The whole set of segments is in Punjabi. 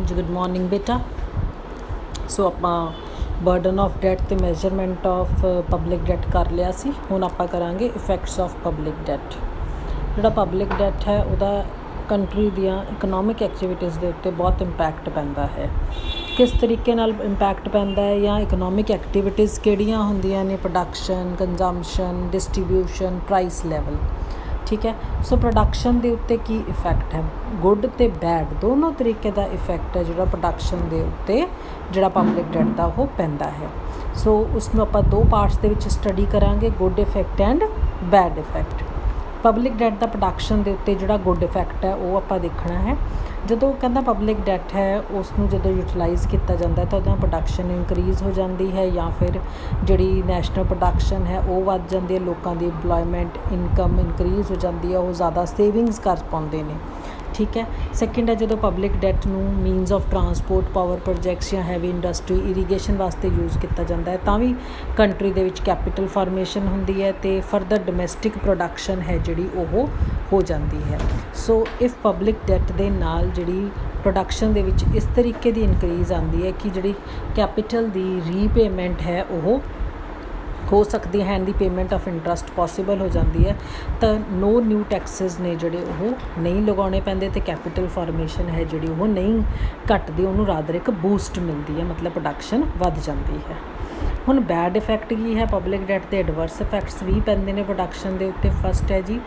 जी गुड मॉर्निंग बेटा। सो ਆਪਾਂ ਬਰਡਨ ਆਫ ਡੈਟ ਤੇ ਮੈਜ਼ਰਮੈਂਟ ਆਫ ਪਬਲਿਕ ਡੈਟ ਕਰ ਲਿਆ ਸੀ। ਹੁਣ ਆਪਾਂ ਕਰਾਂਗੇ ਇਫੈਕਟਸ ਆਫ ਪਬਲਿਕ ਡੈਟ। ਜਿਹੜਾ ਪਬਲਿਕ ਡੈਟ ਹੈ ਉਹਦਾ ਕੰਟਰੀ ਦੀਆਂ ਇਕਨੋਮਿਕ ਐਕਟੀਵਿਟੀਜ਼ ਦੇ ਉੱਤੇ ਬਹੁਤ ਇੰਪੈਕਟ ਪੈਂਦਾ ਹੈ। ਕਿਸ ਤਰੀਕੇ ਨਾਲ ਇੰਪੈਕਟ ਪੈਂਦਾ ਹੈ ਜਾਂ ਇਕਨੋਮਿਕ ਐਕਟੀਵਿਟੀਜ਼ ਕਿਹੜੀਆਂ ਹੁੰਦੀਆਂ ਨੇ, production, consumption, distribution, price level. ठीक है। सो प्रोडक्शन के उत्ते की इफैक्ट है, गुड तो बैड दोनों तरीके का इफैक्ट है जो प्रोडक्शन के उत्ते जो पब्लिक डेट का वो पैंदा है। सो उसमें आप दो पार्ट्स के विच स्टडी करांगे, good effect and bad effect. Public debt का प्रोडक्शन के उत्ते जो गुड इफैक्ट है वो आप देखना है। ਜਦੋਂ ਕਹਿੰਦਾ ਪਬਲਿਕ ਡੈਟ ਹੈ ਉਸ ਨੂੰ ਜਦੋਂ ਯੂਟੀਲਾਈਜ਼ ਕੀਤਾ ਜਾਂਦਾ ਤਾਂ ਉਹਦਾ ਪ੍ਰੋਡਕਸ਼ਨ ਇਨਕਰੀਜ਼ ਹੋ ਜਾਂਦੀ ਹੈ ਜਾਂ ਫਿਰ ਜਿਹੜੀ ਨੈਸ਼ਨਲ ਪ੍ਰੋਡਕਸ਼ਨ ਹੈ ਉਹ ਵੱਧ ਜਾਂਦੀ ਹੈ, ਲੋਕਾਂ ਦੀ ਇੰਪਲੋਇਮੈਂਟ ਇਨਕਮ ਇਨਕਰੀਜ਼ ਹੋ ਜਾਂਦੀ ਹੈ, ਉਹ ਜ਼ਿਆਦਾ ਸੇਵਿੰਗਸ ਕਰ ਪਾਉਂਦੇ ਨੇ। ਠੀਕ ਹੈ। ਸੈਕਿੰਡ ਹੈ ਜਦੋਂ ਪਬਲਿਕ ਡੈਟ ਨੂੰ means of transport, power projects ਜਾਂ ਹੈਵੀ ਇੰਡਸਟਰੀ, ਇਰੀਗੇਸ਼ਨ ਵਾਸਤੇ ਯੂਜ਼ ਕੀਤਾ ਜਾਂਦਾ ਹੈ ਤਾਂ ਵੀ ਕੰਟਰੀ ਦੇ ਵਿੱਚ ਕੈਪੀਟਲ ਫਾਰਮੇਸ਼ਨ ਹੁੰਦੀ ਹੈ ਅਤੇ ਫਰਦਰ ਡੋਮੈਸਟਿਕ ਪ੍ਰੋਡਕਸ਼ਨ ਹੈ ਜਿਹੜੀ ਉਹ ਹੋ ਜਾਂਦੀ ਹੈ। ਸੋ ਇਫ ਪਬਲਿਕ ਡੈਟ ਦੇ ਨਾਲ ਜਿਹੜੀ ਪ੍ਰੋਡਕਸ਼ਨ ਦੇ ਵਿੱਚ ਇਸ ਤਰੀਕੇ ਦੀ ਇਨਕਰੀਜ਼ ਆਉਂਦੀ ਹੈ ਕਿ ਜਿਹੜੀ ਕੈਪੀਟਲ ਦੀ ਰੀਪੇਮੈਂਟ ਹੈ ਉਹ ਹੋ ਸਕਦੀ ਹੈ, ਦੀ ਪੇਮੈਂਟ ਆਫ ਇੰਟਰਸਟ ਪੋਸੀਬਲ ਹੋ ਜਾਂਦੀ ਹੈ, ਤਾਂ ਨੋ ਨਿਊ ਟੈਕਸਿਸ ਨੇ ਜਿਹੜੇ ਉਹ ਨਹੀਂ ਲਗਾਉਣੇ ਪੈਂਦੇ ਅਤੇ ਕੈਪੀਟਲ ਫਾਰਮੇਸ਼ਨ ਹੈ ਜਿਹੜੀ ਉਹ ਨਹੀਂ ਘਟਦੀ, ਉਹਨੂੰ ਰਾਦਰ ਇੱਕ ਬੂਸਟ ਮਿਲਦੀ ਹੈ, ਮਤਲਬ ਪ੍ਰੋਡਕਸ਼ਨ ਵੱਧ ਜਾਂਦੀ ਹੈ। ਹੁਣ ਬੈਡ ਇਫੈਕਟ ਕੀ ਹੈ ਪਬਲਿਕ ਡੈਟ ਦੇ? ਐਡਵਰਸ ਇਫੈਕਟਸ ਵੀ ਪੈਂਦੇ ਨੇ ਪ੍ਰੋਡਕਸ਼ਨ ਦੇ ਉੱਤੇ। ਫਸਟ ਹੈ ਜੀ,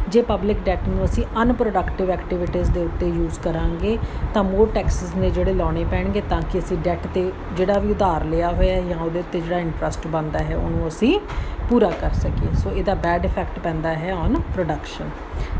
ਜੇ ਪਬਲਿਕ ਡੈਟ ਨੂੰ ਅਸੀਂ ਅਨਪ੍ਰੋਡਕਟਿਵ ਐਕਟੀਵਿਟੀਜ਼ ਦੇ ਉੱਤੇ ਯੂਜ਼ ਕਰਾਂਗੇ ਤਾਂ ਮੋਰ ਟੈਕਸਿਸ ਨੇ ਜਿਹੜੇ ਲਾਉਣੇ ਪੈਣਗੇ ਤਾਂ ਕਿ ਅਸੀਂ ਡੈਟ 'ਤੇ ਜਿਹੜਾ ਵੀ ਉਧਾਰ ਲਿਆ ਹੋਇਆ ਜਾਂ ਉਹਦੇ ਉੱਤੇ ਜਿਹੜਾ ਇੰਟਰਸਟ ਬਣਦਾ ਹੈ ਉਹਨੂੰ ਅਸੀਂ ਪੂਰਾ ਕਰ ਸਕੀਏ। ਸੋ ਇਹਦਾ ਬੈਡ ਇਫੈਕਟ ਪੈਂਦਾ ਹੈ ਔਨ ਪ੍ਰੋਡਕਸ਼ਨ।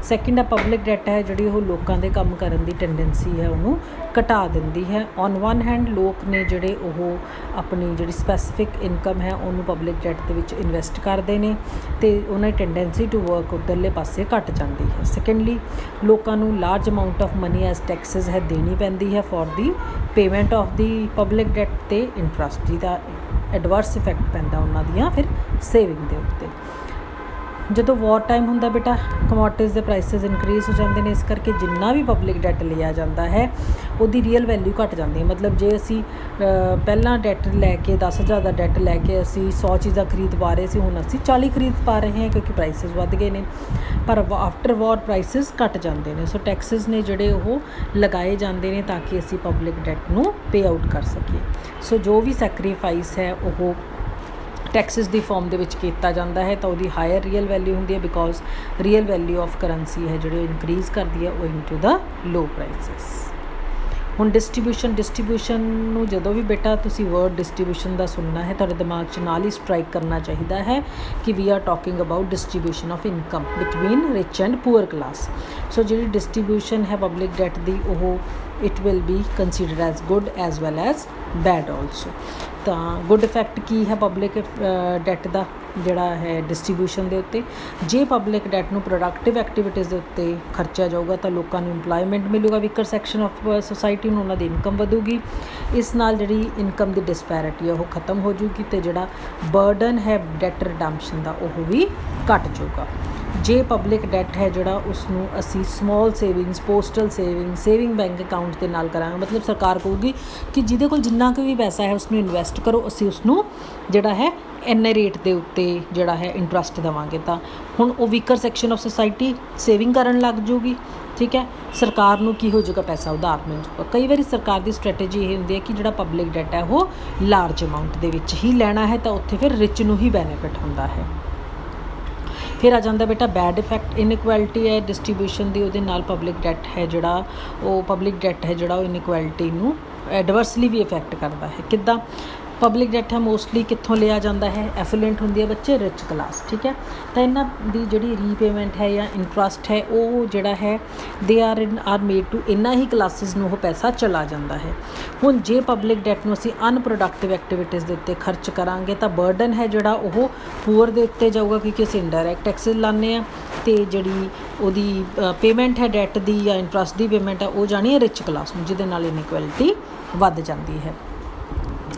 ਸੈਕਿੰਡ ਆ ਪਬਲਿਕ ਡੈਟ ਹੈ ਜਿਹੜੀ ਉਹ ਲੋਕਾਂ ਦੇ ਕੰਮ ਕਰਨ ਦੀ ਟੈਂਡੈਂਸੀ ਹੈ ਉਹਨੂੰ ਘਟਾ ਦਿੰਦੀ ਹੈ। ਔਨ ਵਨ ਹੈਂਡ ਲੋਕ ਨੇ ਜਿਹੜੇ ਉਹ ਆਪਣੀ ਜਿਹੜੀ ਸਪੈਸੀਫਿਕ ਇਨਕਮ ਹੈ ਉਹਨੂੰ ਪਬਲਿਕ ਡੈਟ ਦੇ ਵਿੱਚ ਇਨਵੈਸਟ ਕਰਦੇ ਨੇ ਅਤੇ ਉਹਨਾਂ ਦੀ ਟੈਂਡੈਂਸੀ ਟੂ ਵਰਕ ਉੱਧਰਲੇ ਪਾਸੇ ਘੱਟ ਜਾਂਦੀ ਹੈ। ਸੈਕਿੰਡਲੀ ਲੋਕਾਂ ਨੂੰ large amount of money as taxes ਹੈ ਦੇਣੀ ਪੈਂਦੀ ਹੈ for the payment of the public debt ਅਤੇ ਇੰਟਰਸਟ, ਜਿਹਦਾ ਐਡਵਰਸ ਇਫੈਕਟ ਪੈਂਦਾ ਉਹਨਾਂ ਦੀਆਂ ਫਿਰ ਸੇਵਿੰਗ ਦੇ ਉੱਤੇ। ਜਦੋਂ ਵਾਰ ਟਾਈਮ ਹੁੰਦਾ ਬੇਟਾ ਕਮੋਡਿਟੀਜ਼ ਦੇ ਪ੍ਰਾਈਸਿਸ ਇਨਕਰੀਜ਼ ਹੋ ਜਾਂਦੇ ਨੇ, ਇਸ ਕਰਕੇ ਜਿੰਨਾ ਵੀ ਪਬਲਿਕ ਡੈਟ ਲਿਆ ਜਾਂਦਾ ਹੈ ਉਹਦੀ ਰੀਅਲ ਵੈਲਿਊ ਘੱਟ ਜਾਂਦੀ ਹੈ। ਮਤਲਬ ਜੇ ਅਸੀਂ ਪਹਿਲਾਂ ਡੈਟ ਲੈ ਕੇ 10,000 ਦਾ ਡੈਟ ਲੈ ਕੇ ਅਸੀਂ 100 ਚੀਜ਼ਾਂ ਖਰੀਦ ਪਾ ਰਹੇ ਸੀ, ਹੁਣ ਅਸੀਂ 40 ਖਰੀਦ ਪਾ ਰਹੇ ਹਾਂ ਕਿਉਂਕਿ ਪ੍ਰਾਈਸਿਸ ਵੱਧ ਗਏ ਨੇ, ਪਰ ਆਫਟਰ ਵਾਰ ਪ੍ਰਾਈਸਿਸ ਘੱਟ ਜਾਂਦੇ ਨੇ। ਸੋ ਟੈਕਸਿਸ ਨੇ ਜਿਹੜੇ ਉਹ ਲਗਾਏ ਜਾਂਦੇ ਨੇ ਤਾਂ ਕਿ ਅਸੀਂ ਪਬਲਿਕ ਡੈਟ ਨੂੰ ਪੇ ਆਊਟ ਕਰ ਸਕੀਏ। ਸੋ ਜੋ ਵੀ ਸੈਕਰੀਫਾਈਸ ਹੈ ਉਹ ਟੈਕਸਿਸ ਦੀ ਫੋਰਮ ਦੇ ਵਿੱਚ ਕੀਤਾ ਜਾਂਦਾ ਹੈ ਤਾਂ ਉਹਦੀ ਹਾਇਰ ਰੀਅਲ ਵੈਲਿਊ ਹੁੰਦੀ ਹੈ, because real value of currency ਹੈ ਜਿਹੜੀ ਇਨਕਰੀਜ਼ ਕਰਦੀ ਹੈ ਓਇੰਗ ਟੂ ਦਾ ਲੋ ਪ੍ਰਾਈਸਿਸ। ਹੁਣ ਡਿਸਟਰੀਬਿਊਸ਼ਨ ਨੂੰ ਜਦੋਂ ਵੀ ਬੇਟਾ ਤੁਸੀਂ ਵਰਡ ਡਿਸਟਰੀਬਿਊਸ਼ਨ ਦਾ ਸੁਣਨਾ ਹੈ ਤੁਹਾਡੇ ਦਿਮਾਗ 'ਚ ਨਾਲ ਹੀ ਸਟਰਾਈਕ ਕਰਨਾ ਚਾਹੀਦਾ ਹੈ ਕਿ we are talking about distribution of income between rich and poor class. So ਜਿਹੜੀ ਡਿਸਟਰੀਬਿਊਸ਼ਨ ਹੈ ਪਬਲਿਕ ਡੈਟ ਦੀ ਉਹ it will be considered as good as well as bad also. ਤਾਂ ਗੁੱਡ ਇਫੈਕਟ ਕੀ ਹੈ ਪਬਲਿਕ ਡੈਟ ਦਾ ਜਿਹੜਾ ਹੈ ਡਿਸਟਰੀਬਿਊਸ਼ਨ ਦੇ ਉੱਤੇ? ਜੇ ਪਬਲਿਕ ਡੈਟ ਨੂੰ ਪ੍ਰੋਡਕਟਿਵ ਐਕਟੀਵਿਟੀਜ਼ ਦੇ ਉੱਤੇ ਖਰਚਿਆ ਜਾਊਗਾ ਤਾਂ ਲੋਕਾਂ ਨੂੰ ਇੰਪਲੋਇਮੈਂਟ ਮਿਲੂਗਾ, ਵੀਕਰ ਸੈਕਸ਼ਨ ਆਫ ਸੋਸਾਇਟੀ ਨੂੰ ਉਹਨਾਂ ਦੀ ਇਨਕਮ ਵਧੂਗੀ, ਇਸ ਨਾਲ ਜਿਹੜੀ ਇਨਕਮ ਦੀ ਡਿਸਪੈਰਿਟੀ ਉਹ ਖਤਮ ਹੋ ਜੂਗੀ ਅਤੇ ਜਿਹੜਾ ਬਰਡਨ ਹੈ ਡੈਟ ਰਿਡੰਪਸ਼ਨ ਦਾ ਉਹ ਵੀ ਘੱਟ ਜਾਊਗਾ। ਜੇ ਪਬਲਿਕ ਡੈਟ ਹੈ ਜਿਹੜਾ ਉਸਨੂੰ ਅਸੀਂ small savings, postal saving bank account ਦੇ ਨਾਲ ਕਰਾਂਗੇ, ਮਤਲਬ ਸਰਕਾਰ ਕਹੂਗੀ ਕਿ ਜਿਹਦੇ ਕੋਲ ਜਿੰਨਾ ਕੁ ਵੀ ਪੈਸਾ ਹੈ ਉਸਨੂੰ ਇਨਵੈਸਟ ਕਰੋ, ਅਸੀਂ ਉਸਨੂੰ ਜਿਹੜਾ ਹੈ ਇੰਨੇ ਰੇਟ ਦੇ ਉੱਤੇ ਜਿਹੜਾ ਹੈ ਇੰਟਰਸਟ ਦੇਵਾਂਗੇ, ਤਾਂ ਹੁਣ ਉਹ weaker section of society saving ਕਰਨ ਲੱਗ ਜੂਗੀ। ਠੀਕ ਹੈ। ਸਰਕਾਰ ਨੂੰ ਕੀ ਹੋ ਜਾਊਗਾ, ਪੈਸਾ ਉਧਾਰ ਮਿਲ ਜਾਊਗਾ। ਕਈ ਵਾਰੀ ਸਰਕਾਰ ਦੀ ਸਟ੍ਰੈਟੇਜੀ ਇਹ ਹੁੰਦੀ ਹੈ ਕਿ ਜਿਹੜਾ ਪਬਲਿਕ ਡੈਟ ਹੈ ਉਹ ਲਾਰਜ ਅਮਾਊਂਟ ਦੇ ਵਿੱਚ ਹੀ ਲੈਣਾ ਹੈ ਤਾਂ ਉੱਥੇ ਫਿਰ ਰਿਚ ਨੂੰ ਹੀ ਬੈਨੀਫਿਟ ਹੁੰਦਾ ਹੈ। ਫਿਰ ਆ ਜਾਂਦਾ ਬੇਟਾ ਬੈਡ ਇਫੈਕਟ, ਇਨਇਕੁਐਲਿਟੀ ਹੈ ਡਿਸਟਰੀਬਿਊਸ਼ਨ ਦੀ, ਉਹਦੇ ਨਾਲ ਪਬਲਿਕ ਡੈਟ ਹੈ ਜਿਹੜਾ ਉਹ ਇਨਇਕੁਐਲਿਟੀ ਨੂੰ ਐਡਵਰਸਲੀ ਵੀ ਇਫੈਕਟ ਕਰਦਾ ਹੈ। ਕਿੱਦਾਂ? ਪਬਲਿਕ ਡੈਟ ਹੈ ਮੋਸਟਲੀ ਕਿੱਥੋਂ ਲਿਆ ਜਾਂਦਾ ਹੈ? ਐਫਲੂਐਂਟ ਹੁੰਦੀ ਹੈ ਬੱਚੇ, ਰਿਚ ਕਲਾਸ। ਠੀਕ ਹੈ। ਤਾਂ ਇਹਨਾਂ ਦੀ ਜਿਹੜੀ ਰੀਪੇਮੈਂਟ ਹੈ ਜਾਂ ਇੰਟਰਸਟ ਹੈ ਉਹ ਜਿਹੜਾ ਹੈ ਦੇ ਆਰ ਮੇਡ ਟੂ ਇਹਨਾਂ ਹੀ ਕਲਾਸਿਸ ਨੂੰ ਉਹ ਪੈਸਾ ਚਲਾ ਜਾਂਦਾ ਹੈ। ਹੁਣ ਜੇ ਪਬਲਿਕ ਡੈਟ ਨੂੰ ਅਸੀਂ ਅਨਪ੍ਰੋਡਕਟਿਵ ਐਕਟੀਵਿਟੀਜ਼ ਦੇ ਉੱਤੇ ਖਰਚ ਕਰਾਂਗੇ ਤਾਂ ਬਰਡਨ ਹੈ ਜਿਹੜਾ ਉਹ ਪੂਅਰ ਦੇ ਉੱਤੇ ਜਾਊਗਾ ਕਿਉਂਕਿ ਅਸੀਂ ਇੰਡਾਇਰੈਕਟ ਟੈਕਸਿਸ ਲਾਉਂਦੇ ਹਾਂ ਅਤੇ ਜਿਹੜੀ ਉਹਦੀ ਪੇਮੈਂਟ ਹੈ ਡੈਟ ਦੀ ਜਾਂ ਇੰਟਰਸਟ ਦੀ ਪੇਮੈਂਟ ਹੈ ਉਹ ਜਾਣੀ ਹੈ ਰਿਚ ਕਲਾਸ ਨੂੰ, ਜਿਹਦੇ ਨਾਲ ਇਨਇਕੁਐਲਿਟੀ ਵੱਧ ਜਾਂਦੀ ਹੈ।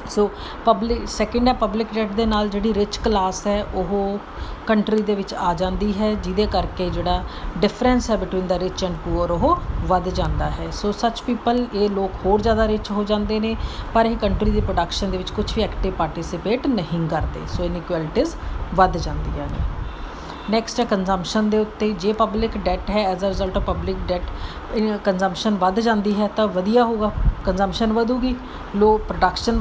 ਸੋ ਪਬਲਿਕ ਸੈਕਿੰਡ ਹੈ ਪਬਲਿਕ ਡੈਟ ਦੇ ਨਾਲ ਜਿਹੜੀ ਰਿਚ ਕਲਾਸ ਹੈ ਉਹ ਕੰਟਰੀ ਦੇ ਵਿੱਚ ਆ ਜਾਂਦੀ ਹੈ, ਜਿਹਦੇ ਕਰਕੇ ਜਿਹੜਾ ਡਿਫਰੈਂਸ ਹੈ between the rich and poor ਉਹ ਵੱਧ ਜਾਂਦਾ ਹੈ। ਸੋ ਸੱਚ ਪੀਪਲ, ਇਹ ਲੋਕ ਹੋਰ ਜ਼ਿਆਦਾ ਰਿਚ ਹੋ ਜਾਂਦੇ ਨੇ, ਪਰ ਇਹ ਕੰਟਰੀ ਦੀ ਪ੍ਰੋਡਕਸ਼ਨ ਦੇ ਵਿੱਚ ਕੁਝ ਵੀ ਐਕਟਿਵ ਪਾਰਟੀਸਿਪੇਟ ਨਹੀਂ ਕਰਦੇ। ਸੋ ਇਨਇਕੁਐਲਿਟੀਜ਼ ਵੱਧ ਜਾਂਦੀਆਂ ਨੇ। ਨੈਕਸਟ ਹੈ ਕੰਜ਼ੰਪਸ਼ਨ ਦੇ ਉੱਤੇ। ਜੇ ਪਬਲਿਕ ਡੈਟ ਹੈ, as a result of public debt consumption ਵੱਧ ਜਾਂਦੀ ਹੈ ਤਾਂ ਵਧੀਆ ਹੋਊਗਾ, ਕੰਜ਼ੰਪਸ਼ਨ ਵਧੂਗੀ, ਪ੍ਰੋਡਕਸ਼ਨ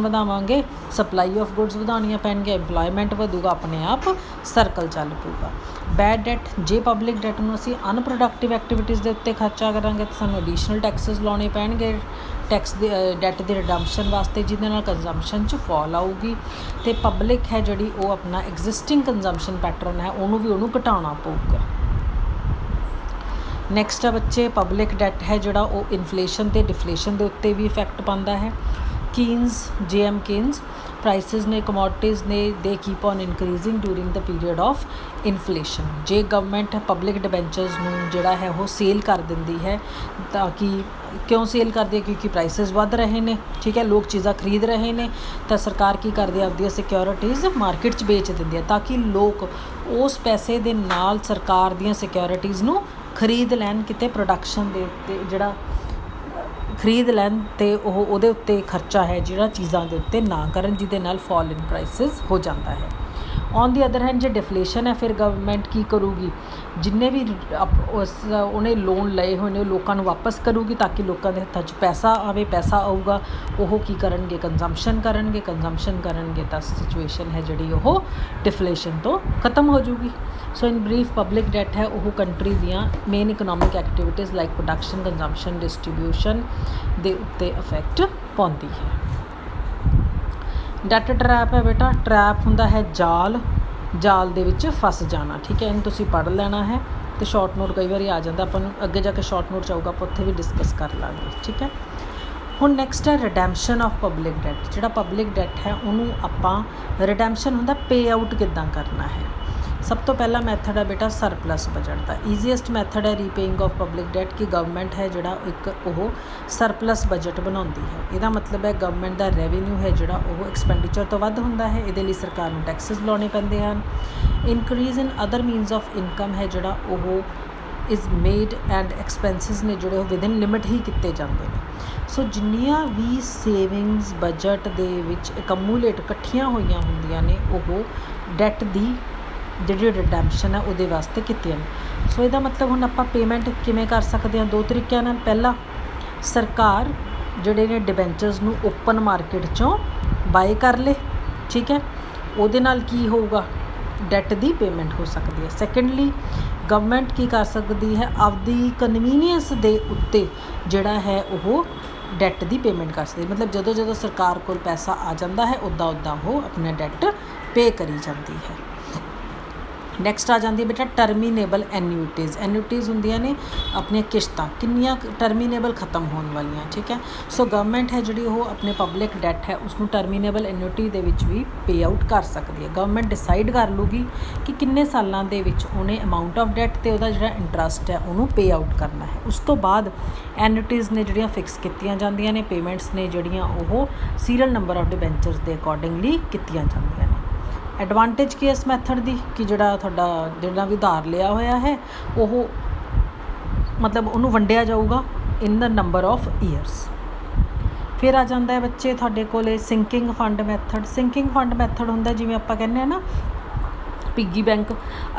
ਵਧਾਵਾਂਗੇ, ਸਪਲਾਈ ਆਫ ਗੁੱਡਸ ਵਧਾਉਣੀਆਂ ਪੈਣਗੀਆਂ, ਇੰਪਲੋਇਮੈਂਟ ਵਧੂਗਾ, ਆਪਣੇ ਆਪ ਸਰਕਲ ਚੱਲ ਪਊਗਾ। ਬੈਡ ਡੈਟ, ਜੇ ਪਬਲਿਕ ਡੈਟ ਨੂੰ ਅਸੀਂ ਅਨਪ੍ਰੋਡਕਟਿਵ ਐਕਟੀਵਿਟੀਜ਼ ਦੇ ਉੱਤੇ ਖਰਚਾ ਕਰਾਂਗੇ ਤਾਂ ਸਾਨੂੰ ਐਡੀਸ਼ਨਲ ਟੈਕਸਿਸ ਲਾਉਣੇ ਪੈਣਗੇ ਟੈਕਸ ਦੇ ਡੈਟ ਦੇ ਰਿਡੰਪਸ਼ਨ ਵਾਸਤੇ, ਜਿਹਦੇ ਨਾਲ ਕੰਜ਼ੰਪਸ਼ਨ 'ਚ ਫਾਲ ਆਊਗੀ, ਅਤੇ ਪਬਲਿਕ ਹੈ ਜਿਹੜੀ ਉਹ ਆਪਣਾ ਐਗਜ਼ਿਸਟਿੰਗ ਕੰਜ਼ੰਪਸ਼ਨ ਪੈਟਰਨ ਹੈ ਉਹਨੂੰ ਘਟਾਉਣਾ ਪਊਗਾ। ਨੈਕਸਟ ਹੈ ਬੱਚੇ, ਪਬਲਿਕ ਡੈਟ ਹੈ ਜਿਹੜਾ ਉਹ ਇਨਫਲੇਸ਼ਨ ਅਤੇ ਡਿਫਲੇਸ਼ਨ ਦੇ ਉੱਤੇ ਵੀ ਇਫੈਕਟ ਪਾਉਂਦਾ ਹੈ। JM Keynes, ਪ੍ਰਾਈਸਿਸ ਨੇ, ਕਮੋਡਿਟੀਜ਼ ਨੇ, ਦੇ keep on increasing during the period of inflation. ਜੇ ਗਵਰਨਮੈਂਟ ਪਬਲਿਕ ਡਿਬੈਂਚਰਸ ਨੂੰ ਜਿਹੜਾ ਹੈ ਉਹ ਸੇਲ ਕਰ ਦਿੰਦੀ ਹੈ, ਤਾਂ ਕਿ ਕਿਉਂ ਸੇਲ ਕਰਦੀ ਹੈ? ਕਿਉਂਕਿ ਪ੍ਰਾਈਸਿਸ ਵੱਧ ਰਹੇ ਨੇ, ਠੀਕ ਹੈ, ਲੋਕ ਚੀਜ਼ਾਂ ਖਰੀਦ ਰਹੇ ਨੇ, ਤਾਂ ਸਰਕਾਰ ਕੀ ਕਰਦੀ ਹੈ? ਆਪਦੀਆਂ ਸਿਕਿਉਰਿਟੀਜ਼ ਮਾਰਕੀਟ 'ਚ ਵੇਚ ਦਿੰਦੀ ਹੈ, ਤਾਂ ਕਿ ਲੋਕ ਉਸ ਪੈਸੇ ਦੇ ਨਾਲ ਸਰਕਾਰ ਦੀਆਂ ਸਿਕਿਉਰਿਟੀਜ਼ ਨੂੰ ਖਰੀਦ ਲੈਣ, ਕਿਤੇ ਪ੍ਰੋਡਕਸ਼ਨ ਦੇ ਉੱਤੇ ਜਿਹੜਾ ਖਰੀਦ ਲੈਣ, ਅਤੇ ਉਹਦੇ ਉੱਤੇ ਖਰਚਾ ਹੈ ਜਿਹੜਾ ਚੀਜ਼ਾਂ ਦੇ ਉੱਤੇ ਨਾ ਕਰਨ, ਜਿਹਦੇ ਨਾਲ ਫਾਲ ਇਨ ਪ੍ਰਾਈਸਿਸ ਹੋ ਜਾਂਦਾ ਹੈ। ਔਨ ਦੀ ਅਦਰ ਹੈਂਡ, ਜੇ ਡਿਫਲੇਸ਼ਨ ਹੈ, ਫਿਰ ਗਵਰਨਮੈਂਟ ਕੀ ਕਰੂਗੀ? ਜਿੰਨੇ ਵੀ ਉਹਨੇ ਲੋਨ ਲਏ ਹੋਏ ਨੇ ਉਹ ਲੋਕਾਂ ਨੂੰ ਵਾਪਸ ਕਰੂਗੀ, ਤਾਂ ਕਿ ਲੋਕਾਂ ਦੇ ਹੱਥਾਂ 'ਚ ਪੈਸਾ ਆਊਗਾ, ਉਹ ਕੀ ਕਰਨਗੇ? ਕੰਜ਼ੰਪਸ਼ਨ ਕਰਨਗੇ, ਤਾਂ ਸਿਚੁਏਸ਼ਨ ਹੈ ਜਿਹੜੀ ਉਹ ਡਿਫਲੇਸ਼ਨ ਤੋਂ ਖਤਮ ਹੋ ਜੂਗੀ। ਸੋ ਇਨ ਬਰੀਫ, ਪਬਲਿਕ ਡੈਟ ਹੈ ਉਹ ਕੰਟਰੀ ਦੀਆਂ main economic activities like production, consumption, distribution ਦੇ ਉੱਤੇ ਇਫੈਕਟ ਪਾਉਂਦੀ ਹੈ। ਡੈਟ ਟਰੈਪ ਹੈ ਬੇਟਾ, ਟਰੈਪ ਹੁੰਦਾ ਹੈ ਜਾਲ ਦੇ ਵਿੱਚ ਫਸ ਜਾਣਾ, ਠੀਕ ਹੈ, ਇਹਨੂੰ ਤੁਸੀਂ ਪੜ੍ਹ ਲੈਣਾ ਹੈ, ਅਤੇ ਸ਼ਾਰਟ ਨੋਟ ਕਈ ਵਾਰੀ ਆ ਜਾਂਦਾ, ਆਪਾਂ ਨੂੰ ਅੱਗੇ ਜਾ ਕੇ ਸ਼ਾਰਟ ਨੋਟ ਚਾਹੂਗਾ, ਆਪਾਂ ਉੱਥੇ ਵੀ ਡਿਸਕਸ ਕਰ ਲਾਂਗੇ, ਠੀਕ ਹੈ। ਹੁਣ ਨੈਕਸਟ ਹੈ ਰਿਡੈਂਪਸ਼ਨ ਆਫ ਪਬਲਿਕ ਡੈਟ। ਜਿਹੜਾ ਪਬਲਿਕ ਡੈਟ ਹੈ ਉਹਨੂੰ ਆਪਾਂ, ਰਿਡੈਂਪਸ਼ਨ ਹੁੰਦਾ ਪੇ ਆਊਟ ਕਿੱਦਾਂ ਕਰਨਾ ਹੈ। ਸਭ ਤੋਂ ਪਹਿਲਾ ਮੈਥਡ ਹੈ ਬੇਟਾ ਸਰਪਲਸ ਬਜਟ ਦਾ। ਈਜ਼ੀਐਸਟ ਮੈਥਡ ਹੈ ਰੀਪੇਇੰਗ ਆਫ ਪਬਲਿਕ ਡੈਟ, ਕਿ ਗਵਰਨਮੈਂਟ ਹੈ ਜਿਹੜਾ ਉਹ ਸਰਪਲਸ ਬਜਟ ਬਣਾਉਂਦੀ ਹੈ। ਇਹਦਾ ਮਤਲਬ ਹੈ ਗਵਰਨਮੈਂਟ ਦਾ ਰੈਵਨਿਊ ਹੈ ਜਿਹੜਾ ਉਹ ਐਕਸਪੈਂਡੀਚਰ ਤੋਂ ਵੱਧ ਹੁੰਦਾ ਹੈ, ਇਹਦੇ ਲਈ ਸਰਕਾਰ ਨੂੰ ਟੈਕਸਿਸ ਲਾਉਣੇ ਪੈਂਦੇ ਹਨ। Increase in other means of income ਹੈ ਜਿਹੜਾ ਉਹ ਇਜ਼ ਮੇਡ, ਐਂਡ ਐਕਸਪੈਂਸਿਸ ਨੇ ਜਿਹੜੇ ਉਹ ਵਿਦਿਨ ਲਿਮਿਟ ਹੀ ਕੀਤੇ ਜਾਂਦੇ ਨੇ। ਸੋ ਜਿੰਨੀਆਂ ਵੀ ਸੇਵਿੰਗਸ ਬਜਟ ਦੇ ਵਿੱਚ ਅਕਮੂਲੇਟ ਇਕੱਠੀਆਂ ਹੋਈਆਂ ਹੁੰਦੀਆਂ ਨੇ, ਉਹ ਡੈਟ ਦੀ ਜਿਹੜੀ ਰਿਡੈਂਪਸ਼ਨ ਹੈ ਉਹਦੇ ਵਾਸਤੇ ਕੀਤੀਆਂ ਨੇ। ਸੋ ਇਹਦਾ ਮਤਲਬ ਹੁਣ ਆਪਾਂ ਪੇਮੈਂਟ ਕਿਵੇਂ ਕਰ ਸਕਦੇ ਹਾਂ? ਦੋ ਤਰੀਕਿਆਂ ਨਾਲ। ਪਹਿਲਾ, ਸਰਕਾਰ ਜਿਹੜੇ ਨੇ ਡਿਬੈਂਚਰਸ ਨੂੰ ਓਪਨ ਮਾਰਕੀਟ 'ਚੋਂ ਬਾਏ ਕਰ ਲੇ, ਠੀਕ ਹੈ, ਉਹਦੇ ਨਾਲ ਕੀ ਹੋਊਗਾ? ਡੈਟ ਦੀ ਪੇਮੈਂਟ ਹੋ ਸਕਦੀ ਹੈ। ਸੈਕੰਡਲੀ, ਗਵਰਨਮੈਂਟ ਕੀ ਕਰ ਸਕਦੀ ਹੈ? ਆਪਦੀ ਕਨਵੀਨੀਅੰਸ ਦੇ ਉੱਤੇ ਜਿਹੜਾ ਹੈ ਉਹ ਡੈਟ ਦੀ ਪੇਮੈਂਟ ਕਰ ਸਕਦੀ, ਮਤਲਬ ਜਦੋਂ ਸਰਕਾਰ ਕੋਲ ਪੈਸਾ ਆ ਜਾਂਦਾ ਹੈ ਉੱਦਾਂ ਉਹ ਆਪਣਾ ਡੈਟ ਪੇ ਕਰੀ ਜਾਂਦੀ ਹੈ। ਨੈਕਸਟ ਆ ਜਾਂਦੀ ਹੈ ਬੇਟਾ ਟਰਮੀਨੇਬਲ ਐਨਿਊਟੀਜ਼ ਹੁੰਦੀਆਂ ਨੇ ਆਪਣੀਆਂ ਕਿਸ਼ਤਾਂ, ਕਿੰਨੀਆਂ ਟਰਮੀਨੇਬਲ ਖਤਮ ਹੋਣ ਵਾਲੀਆਂ, ਠੀਕ ਹੈ। ਸੋ ਗਵਰਨਮੈਂਟ ਹੈ ਜਿਹੜੀ ਉਹ ਆਪਣੇ ਪਬਲਿਕ ਡੈਟ ਹੈ ਉਸਨੂੰ ਟਰਮੀਨੇਬਲ ਐਨਿਊਟੀ ਦੇ ਵਿੱਚ ਵੀ ਪੇ ਆਊਟ ਕਰ ਸਕਦੀ ਹੈ। ਗਵਰਨਮੈਂਟ ਡਿਸਾਈਡ ਕਰ ਲੂਗੀ ਕਿ ਕਿੰਨੇ ਸਾਲਾਂ ਦੇ ਵਿੱਚ ਉਹਨੇ ਅਮਾਊਂਟ ਆਫ ਡੈਟ ਅਤੇ ਉਹਦਾ ਜਿਹੜਾ ਇੰਟਰਸਟ ਹੈ ਉਹਨੂੰ ਪੇ ਆਊਟ ਕਰਨਾ ਹੈ। ਉਸ ਤੋਂ ਬਾਅਦ ਐਨਿਊਟੀਜ਼ ਨੇ ਜਿਹੜੀਆਂ ਫਿਕਸ ਕੀਤੀਆਂ ਜਾਂਦੀਆਂ ਨੇ, ਪੇਮੈਂਟਸ ਨੇ ਜਿਹੜੀਆਂ ਉਹ ਸੀਰੀਅਲ ਨੰਬਰ ਆਫ ਡਿਬੈਂਚਰਸ ਦੇ ਅਕੋਰਡਿੰਗਲੀ ਕੀਤੀਆਂ ਜਾਂਦੀਆਂ ਨੇ। ਐਡਵਾਂਟੇਜ ਕੀ ਇਸ ਮੈਥਡ ਦੀ? ਕਿ ਜਿਹੜਾ ਵੀ ਉਧਾਰ ਲਿਆ ਹੋਇਆ ਹੈ ਉਹ ਮਤਲਬ ਉਹਨੂੰ ਵੰਡਿਆ ਜਾਊਗਾ ਇਨ ਦਾ ਨੰਬਰ ਆਫ ਈਅਰਸ। ਫਿਰ ਆ ਜਾਂਦਾ ਹੈ ਬੱਚੇ ਤੁਹਾਡੇ ਕੋਲ sinking fund method. Sinking fund method ਹੁੰਦਾ ਜਿਵੇਂ ਆਪਾਂ ਕਹਿੰਦੇ ਹਾਂ ਨਾ ਪਿੱਗੀ ਬੈਂਕ,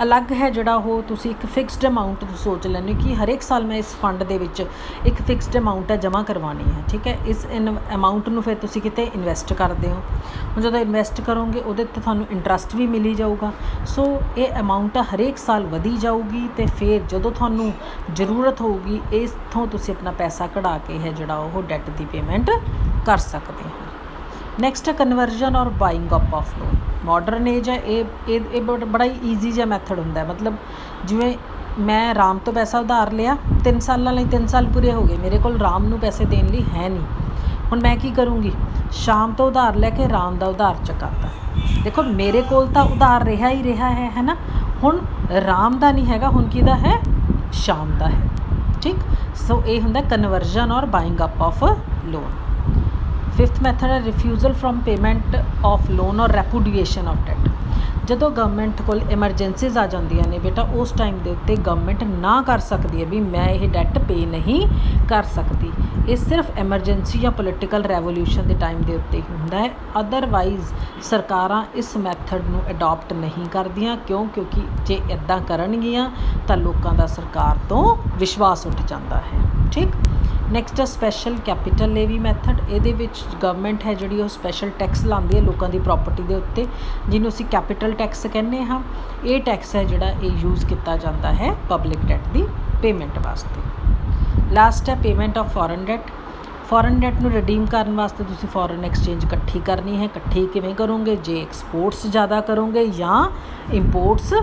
ਅਲੱਗ ਹੈ ਜਿਹੜਾ ਉਹ ਤੁਸੀਂ ਇੱਕ ਫਿਕਸਡ ਅਮਾਊਂਟ ਸੋਚ ਲੈਂਦੇ ਹੋ ਕਿ ਹਰੇਕ ਸਾਲ ਮੈਂ ਇਸ ਫੰਡ ਦੇ ਵਿੱਚ ਇੱਕ ਫਿਕਸਡ ਅਮਾਊਂਟ ਹੈ ਜਮ੍ਹਾਂ ਕਰਵਾਉਣੀ ਹੈ, ਠੀਕ ਹੈ। ਇਸ ਅਮਾਊਂਟ ਨੂੰ ਫਿਰ ਤੁਸੀਂ ਕਿਤੇ ਇਨਵੈਸਟ ਕਰਦੇ ਹੋ। ਹੁਣ ਜਦੋਂ ਇਨਵੈਸਟ ਕਰੋਗੇ ਉਹਦੇ 'ਤੇ ਤੁਹਾਨੂੰ ਇੰਟਰਸਟ ਵੀ ਮਿਲੀ ਜਾਊਗਾ। ਸੋ ਇਹ ਅਮਾਊਂਟ ਹਰੇਕ ਸਾਲ ਵਧੀ ਜਾਊਗੀ, ਅਤੇ ਫਿਰ ਜਦੋਂ ਤੁਹਾਨੂੰ ਜ਼ਰੂਰਤ ਹੋਊਗੀ ਇੱਥੋਂ ਤੁਸੀਂ ਆਪਣਾ ਪੈਸਾ ਕਢਾ ਕੇ ਹੈ ਜਿਹੜਾ ਉਹ ਡੈਟ ਦੀ ਪੇਮੈਂਟ ਕਰ ਸਕਦੇ ਹੋ। ਨੈਕਸਟ ਹੈ ਕਨਵਰਜਨ ਔਰ buying up of loan. Modern age ਹੈ ਇਹ ਬੜਾ ਹੀ ਈਜ਼ੀ ਜਿਹਾ ਮੈਥਡ ਹੁੰਦਾ ਹੈ। ਮਤਲਬ ਜਿਵੇਂ ਮੈਂ ਰਾਮ ਤੋਂ ਪੈਸਾ ਉਧਾਰ ਲਿਆ 3 ਸਾਲਾਂ ਲਈ, 3 ਸਾਲ ਪੂਰੇ ਹੋ ਗਏ, ਮੇਰੇ ਕੋਲ ਰਾਮ ਨੂੰ ਪੈਸੇ ਦੇਣ ਲਈ ਹੈ ਨਹੀਂ। ਹੁਣ ਮੈਂ ਕੀ ਕਰੂੰਗੀ? ਸ਼ਾਮ ਤੋਂ ਉਧਾਰ ਲੈ ਕੇ ਰਾਮ ਦਾ ਉਧਾਰ ਚੁਕਾਤਾ। ਦੇਖੋ ਮੇਰੇ ਕੋਲ ਤਾਂ ਉਧਾਰ ਰਿਹਾ ਹੀ ਰਿਹਾ ਹੈ ਨਾ। ਹੁਣ ਰਾਮ ਦਾ ਨਹੀਂ ਹੈਗਾ, ਹੁਣ ਕਿਹਦਾ ਹੈ? ਸ਼ਾਮ ਦਾ ਹੈ, ਠੀਕ। ਸੋ ਇਹ ਹੁੰਦਾ ਕਨਵਰਜਨ ਔਰ buying up of loan. Fifth method है refusal from payment of loan और रेपुडिएशन ऑफ डेट। ਜਦੋਂ ਗਵਰਨਮੈਂਟ ਕੋਲ ਐਮਰਜੈਂਸੀਜ਼ ਆ ਜਾਂਦੀਆਂ ਨੇ ਬੇਟਾ, ਉਸ ਟਾਈਮ ਦੇ ਉੱਤੇ ਗਵਰਨਮੈਂਟ ਨਾ ਕਰ ਸਕਦੀ ਹੈ ਵੀ ਮੈਂ ਇਹ ਡੈਟ ਪੇ ਨਹੀਂ ਕਰ ਸਕਦੀ। ਇਹ ਸਿਰਫ ਐਮਰਜੈਂਸੀ ਜਾਂ ਪੋਲੀਟੀਕਲ ਰੈਵੋਲਿਊਸ਼ਨ ਦੇ ਟਾਈਮ ਦੇ ਉੱਤੇ ਹੀ ਹੁੰਦਾ ਹੈ। ਅਦਰਵਾਈਜ਼ ਸਰਕਾਰਾਂ ਇਸ ਮੈਥਡ ਨੂੰ ਅਡੋਪਟ ਨਹੀਂ ਕਰਦੀਆਂ। ਕਿਉਂਕਿ ਜੇ ਇੱਦਾਂ ਕਰਨਗੀਆਂ ਤਾਂ ਲੋਕਾਂ ਦਾ ਸਰਕਾਰ ਤੋਂ ਵਿਸ਼ਵਾਸ ਉੱਠ ਜਾਂਦਾ ਹੈ। ਠੀਕ। ਨੈਕਸਟ ਹੈ ਸਪੈਸ਼ਲ ਕੈਪੀਟਲ ਲੇਵੀ ਮੈਥਡ। ਇਹਦੇ ਵਿੱਚ ਗਵਰਨਮੈਂਟ ਹੈ ਜਿਹੜੀ ਉਹ ਸਪੈਸ਼ਲ ਟੈਕਸ ਲਾਉਂਦੀ ਹੈ ਲੋਕਾਂ ਦੀ ਪ੍ਰੋਪਰਟੀ ਦੇ ਉੱਤੇ, ਜਿਹਨੂੰ ਅਸੀਂ ਕੈਪੀਟਲ ਟੈਕਸ ਕਹਿੰਦੇ ਹਾਂ। ਇਹ ਟੈਕਸ ਹੈ ਜਿਹੜਾ ਇਹ ਯੂਜ਼ ਕੀਤਾ ਜਾਂਦਾ ਹੈ ਪਬਲਿਕ ਡੈਟ ਦੀ ਪੇਮੈਂਟ ਵਾਸਤੇ। ਲਾਸਟ ਹੈ payment of foreign debt. Foreign debt ਨੂੰ ਰਿਡੀਮ ਕਰਨ ਵਾਸਤੇ ਤੁਸੀਂ ਫੋਰਨ ਐਕਸਚੇਂਜ ਇਕੱਠੀ ਕਰਨੀ ਹੈ। ਇਕੱਠੀ ਕਿਵੇਂ ਕਰੋਗੇ? ਜੇ ਐਕਸਪੋਰਟਸ ਜ਼ਿਆਦਾ ਕਰੋਗੇ ਜਾਂ ਇੰਪੋਰਟਸ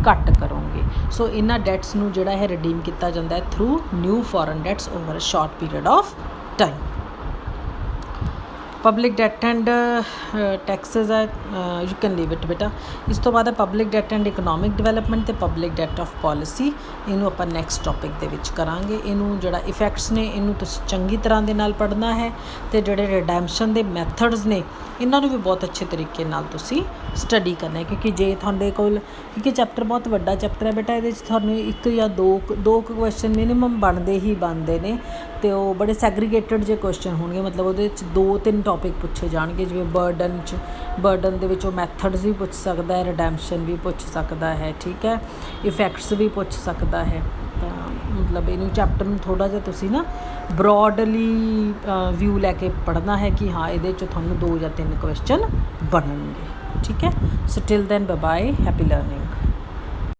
ਘੱਟ ਕਰੋਗੇ। ਸੋ ਇਹਨਾਂ ਡੈਟਸ ਨੂੰ ਜਿਹੜਾ ਹੈ ਰਿਡੀਮ ਕੀਤਾ ਜਾਂਦਾ ਹੈ through new foreign debts over a short period of time. Public debt and taxes ਹੈ, ਯੂ ਕੈਨ ਲੀਵ ਇਟ ਬੇਟਾ। ਇਸ ਤੋਂ ਬਾਅਦ ਹੈ public debt and economic development ਅਤੇ ਪਬਲਿਕ ਡੈਟ ਆਫ ਪੋਲਿਸੀ। ਇਹਨੂੰ ਆਪਾਂ ਨੈਕਸਟ ਟੋਪਿਕ ਦੇ ਵਿੱਚ ਕਰਾਂਗੇ। ਇਹਨੂੰ ਜਿਹੜਾ ਇਫੈਕਟਸ ਨੇ ਇਹਨੂੰ ਤੁਸੀਂ ਚੰਗੀ ਤਰ੍ਹਾਂ ਦੇ ਨਾਲ ਪੜ੍ਹਨਾ ਹੈ, ਅਤੇ ਜਿਹੜੇ ਰਿਡੈਂਪਸ਼ਨ ਦੇ ਮੈਥਡਸ ਨੇ ਇਹਨਾਂ ਨੂੰ ਵੀ ਬਹੁਤ ਅੱਛੇ ਤਰੀਕੇ ਨਾਲ ਤੁਸੀਂ ਸਟੱਡੀ ਕਰਨਾ ਹੈ। ਕਿਉਂਕਿ ਜੇ ਤੁਹਾਡੇ ਕੋਲ, ਕਿਉਂਕਿ ਚੈਪਟਰ ਬਹੁਤ ਵੱਡਾ ਚੈਪਟਰ ਹੈ ਬੇਟਾ, ਇਹਦੇ 'ਚ ਤੁਹਾਨੂੰ ਇੱਕ ਜਾਂ ਦੋ ਕੁਐਸਚਨ ਮਿਨੀਮਮ ਬਣਦੇ ਹੀ ਬਣਦੇ ਨੇ, ਅਤੇ ਉਹ ਬੜੇ ਸੈਗਰੀਗੇਟਡ ਜਿਹੇ ਕੁਐਸਚਨ ਹੋਣਗੇ। ਮਤਲਬ ਉਹਦੇ 'ਚ 2-3 ਟੋਪਿਕ ਪੁੱਛੇ ਜਾਣਗੇ, ਜਿਵੇਂ ਬਰਡਨ ਦੇ ਵਿੱਚ ਉਹ ਮੈਥਡਸ ਵੀ ਪੁੱਛ ਸਕਦਾ ਹੈ, ਰਿਡੈਂਪਸ਼ਨ ਵੀ ਪੁੱਛ ਸਕਦਾ ਹੈ। ਠੀਕ ਹੈ। ਇਫੈਕਟਸ ਵੀ ਪੁੱਛ ਸਕਦਾ ਹੈ। ਤਾਂ ਮਤਲਬ ਇਹਨੂੰ ਚੈਪਟਰ ਨੂੰ ਥੋੜ੍ਹਾ ਜਿਹਾ ਤੁਸੀਂ ਨਾ ਬਰੋਡਲੀ ਵਿਊ ਲੈ ਕੇ ਪੜ੍ਹਨਾ ਹੈ ਕਿ ਹਾਂ ਇਹਦੇ 'ਚ ਤੁਹਾਨੂੰ 2 ਜਾਂ 3 ਕੁਐਸਚਨ ਬਣਨਗੇ। ਠੀਕ ਹੈ। So till then bye bye, happy learning.